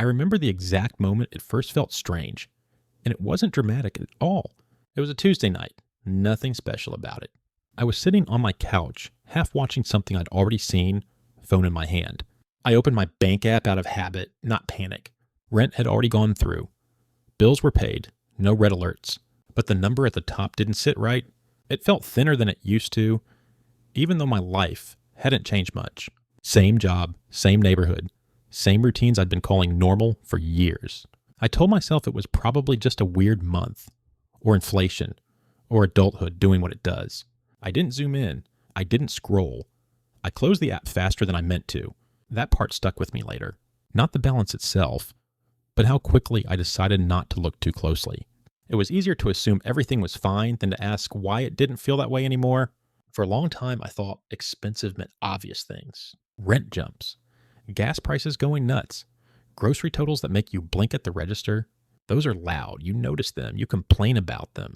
I remember the exact moment it first felt strange, and it wasn't dramatic at all. It was a Tuesday night, nothing special about it. I was sitting on my couch, half watching something I'd already seen, phone in my hand. I opened my bank app out of habit, not panic. Rent had already gone through. Bills were paid, no red alerts, but the number at the top didn't sit right. It felt thinner than it used to, even though my life hadn't changed much. Same job, same neighborhood, same routines I'd been calling normal for years. I told myself it was probably just a weird month, or inflation, or adulthood doing what it does. I didn't zoom in. I didn't scroll. I closed the app faster than I meant to. That part stuck with me later. Not the balance itself, but how quickly I decided not to look too closely. It was easier to assume everything was fine than to ask why it didn't feel that way anymore. For a long time, I thought expensive meant obvious things. Rent jumps, gas prices going nuts, grocery totals that make you blink at the register. Those are loud. You notice them. You complain about them.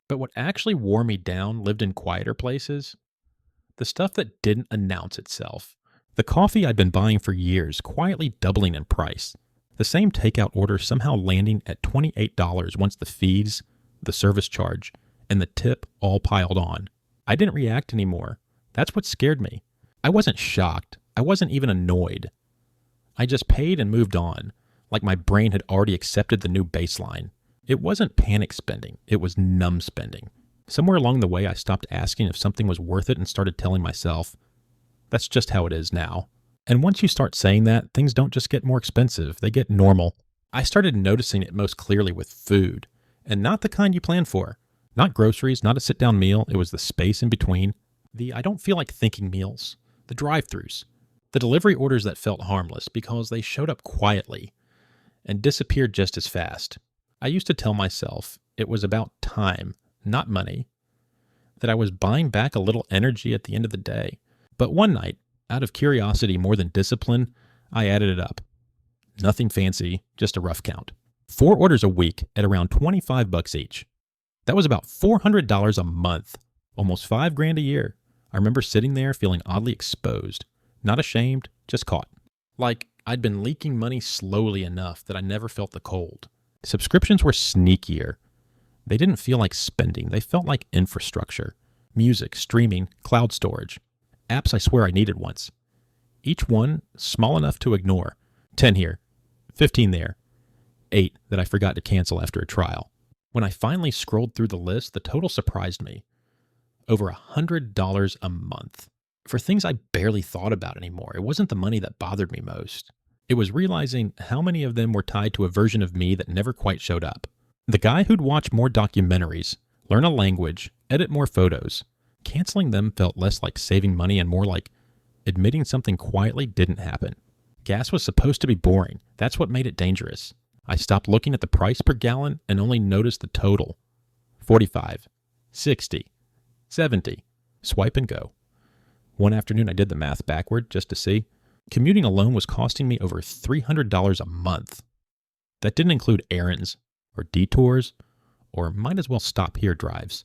But what actually wore me down lived in quieter places. The stuff that didn't announce itself. The coffee I'd been buying for years, quietly doubling in price. The same takeout order somehow landing at $28 once the fees, the service charge, and the tip all piled on. I didn't react anymore. That's what scared me. I wasn't shocked. I wasn't even annoyed. I just paid and moved on, like my brain had already accepted the new baseline. It wasn't panic spending. It was numb spending. Somewhere along the way, I stopped asking if something was worth it and started telling myself, that's just how it is now. And once you start saying that, things don't just get more expensive, they get normal. I started noticing it most clearly with food, and not the kind you plan for. Not groceries, not a sit-down meal, it was the space in between. The I don't feel like thinking meals, the drive-thrus, the delivery orders that felt harmless because they showed up quietly and disappeared just as fast. I used to tell myself it was about time, not money, that I was buying back a little energy at the end of the day. But one night, out of curiosity more than discipline, I added it up. Nothing fancy, just a rough count. 4 orders a week at around $25 each. That was about $400 a month, almost $5,000 a year. I remember sitting there feeling oddly exposed, not ashamed, just caught. Like I'd been leaking money slowly enough that I never felt the cold. Subscriptions were sneakier. They didn't feel like spending. They felt like infrastructure. Music, streaming, cloud storage. Apps I swear I needed once. Each one small enough to ignore. 10 here, 15 there, 8 that I forgot to cancel after a trial. When I finally scrolled through the list, the total surprised me. Over $100 a month. For things I barely thought about anymore. It wasn't the money that bothered me most. It was realizing how many of them were tied to a version of me that never quite showed up. The guy who'd watch more documentaries, learn a language, edit more photos. Canceling them felt less like saving money and more like admitting something quietly didn't happen. Gas was supposed to be boring. That's what made it dangerous. I stopped looking at the price per gallon and only noticed the total. 45, 60, 70. Swipe and go. One afternoon I did the math backward just to see. Commuting alone was costing me over $300 a month. That didn't include errands or detours or might as well stop here drives.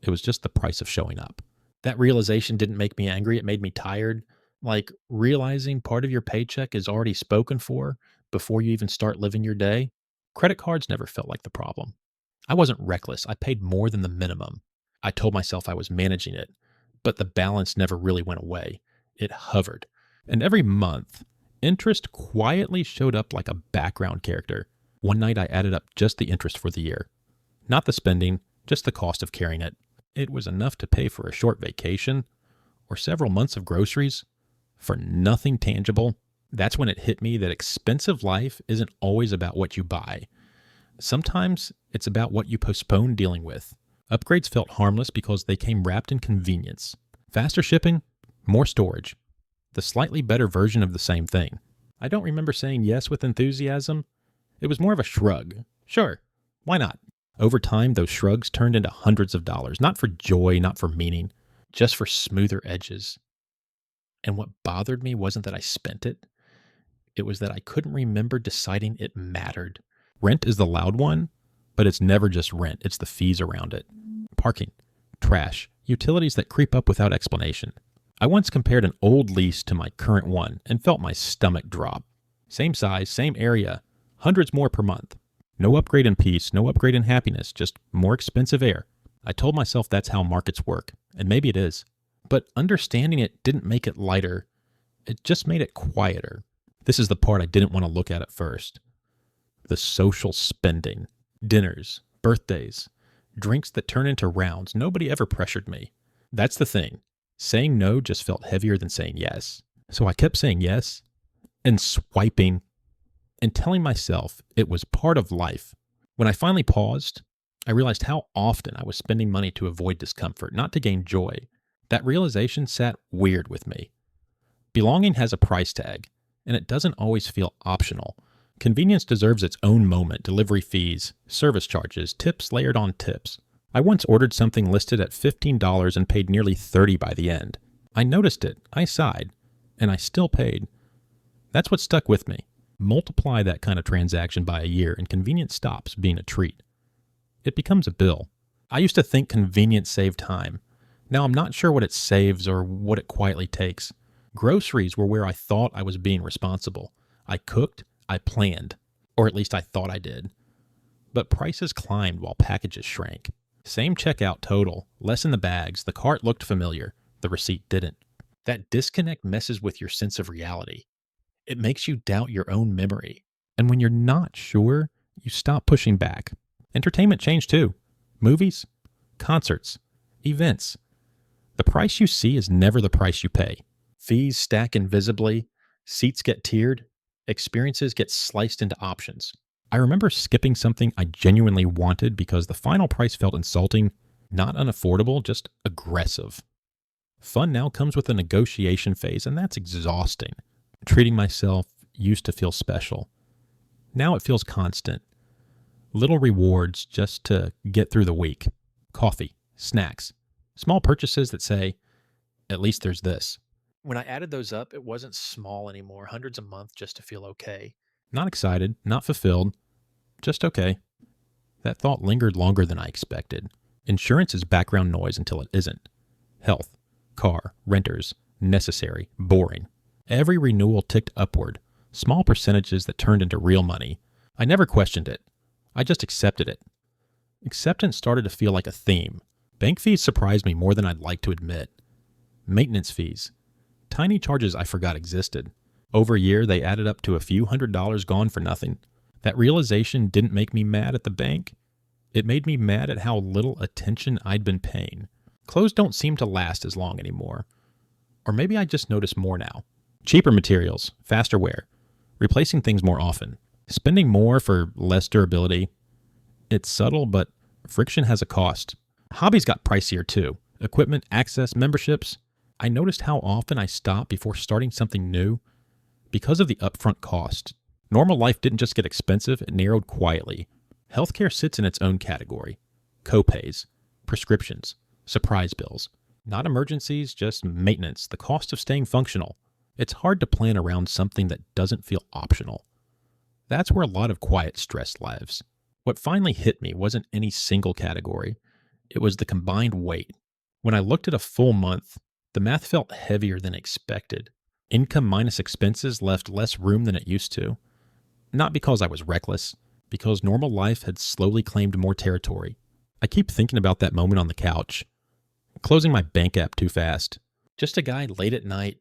It was just the price of showing up. That realization didn't make me angry. It made me tired. Like realizing part of your paycheck is already spoken for before you even start living your day. Credit cards never felt like the problem. I wasn't reckless. I paid more than the minimum. I told myself I was managing it, but the balance never really went away. It hovered. And every month, interest quietly showed up like a background character. One night I added up just the interest for the year. Not the spending, just the cost of carrying it. It was enough to pay for a short vacation or several months of groceries for nothing tangible. That's when it hit me that expensive life isn't always about what you buy. Sometimes it's about what you postpone dealing with. Upgrades felt harmless because they came wrapped in convenience. Faster shipping, more storage. The slightly better version of the same thing. I don't remember saying yes with enthusiasm. It was more of a shrug. Sure, why not? Over time, those shrugs turned into hundreds of dollars, not for joy, not for meaning, just for smoother edges. And what bothered me wasn't that I spent it. It was that I couldn't remember deciding it mattered. Rent is the loud one, but it's never just rent. It's the fees around it. Parking, trash, utilities that creep up without explanation. I once compared an old lease to my current one and felt my stomach drop. Same size, same area, hundreds more per month. No upgrade in peace, no upgrade in happiness, just more expensive air. I told myself that's how markets work, and maybe it is. But understanding it didn't make it lighter, it just made it quieter. This is the part I didn't want to look at first. The social spending. Dinners, birthdays, drinks that turn into rounds. Nobody ever pressured me. That's the thing. Saying no just felt heavier than saying yes. So I kept saying yes and swiping and telling myself it was part of life. When I finally paused, I realized how often I was spending money to avoid discomfort, not to gain joy. That realization sat weird with me. Belonging has a price tag, and it doesn't always feel optional. Convenience deserves its own moment, delivery fees, service charges, tips layered on tips. I once ordered something listed at $15 and paid nearly $30 by the end. I noticed it, I sighed, and I still paid. That's what stuck with me. Multiply that kind of transaction by a year and convenience stops being a treat. It becomes a bill. I used to think convenience saved time. Now I'm not sure what it saves or what it quietly takes. Groceries were where I thought I was being responsible. I cooked, I planned, or at least I thought I did. But prices climbed while packages shrank. Same checkout total, less in the bags, the cart looked familiar, the receipt didn't. That disconnect messes with your sense of reality. It makes you doubt your own memory. And when you're not sure, you stop pushing back. Entertainment changed too. Movies, concerts, events. The price you see is never the price you pay. Fees stack invisibly, seats get tiered, experiences get sliced into options. I remember skipping something I genuinely wanted because the final price felt insulting, not unaffordable, just aggressive. Fun now comes with a negotiation phase, and that's exhausting. Treating myself used to feel special. Now it feels constant. Little rewards just to get through the week. Coffee, snacks, small purchases that say, at least there's this. When I added those up, it wasn't small anymore, hundreds a month just to feel okay. Not excited, not fulfilled, just okay. That thought lingered longer than I expected. Insurance is background noise until it isn't. Health, car, renters, necessary, boring. Every renewal ticked upward, small percentages that turned into real money. I never questioned it. I just accepted it. Acceptance started to feel like a theme. Bank fees surprised me more than I'd like to admit. Maintenance fees. Tiny charges I forgot existed. Over a year, they added up to a few $100s gone for nothing. That realization didn't make me mad at the bank. It made me mad at how little attention I'd been paying. Clothes don't seem to last as long anymore. Or maybe I just notice more now. Cheaper materials, faster wear, replacing things more often, spending more for less durability. It's subtle, but friction has a cost. Hobbies got pricier too. Equipment, access, memberships. I noticed how often I stopped before starting something new because of the upfront cost. Normal life didn't just get expensive, it narrowed quietly. Healthcare sits in its own category. Copays, prescriptions, surprise bills. Not emergencies, just maintenance, the cost of staying functional. It's hard to plan around something that doesn't feel optional. That's where a lot of quiet stress lives. What finally hit me wasn't any single category. It was the combined weight. When I looked at a full month, the math felt heavier than expected. Income minus expenses left less room than it used to. Not because I was reckless, because normal life had slowly claimed more territory. I keep thinking about that moment on the couch, closing my bank app too fast. Just a guy late at night,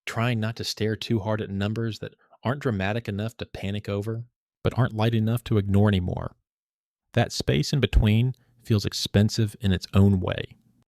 trying not to stare too hard at numbers that aren't dramatic enough to panic over, but aren't light enough to ignore anymore. That space in between feels expensive in its own way.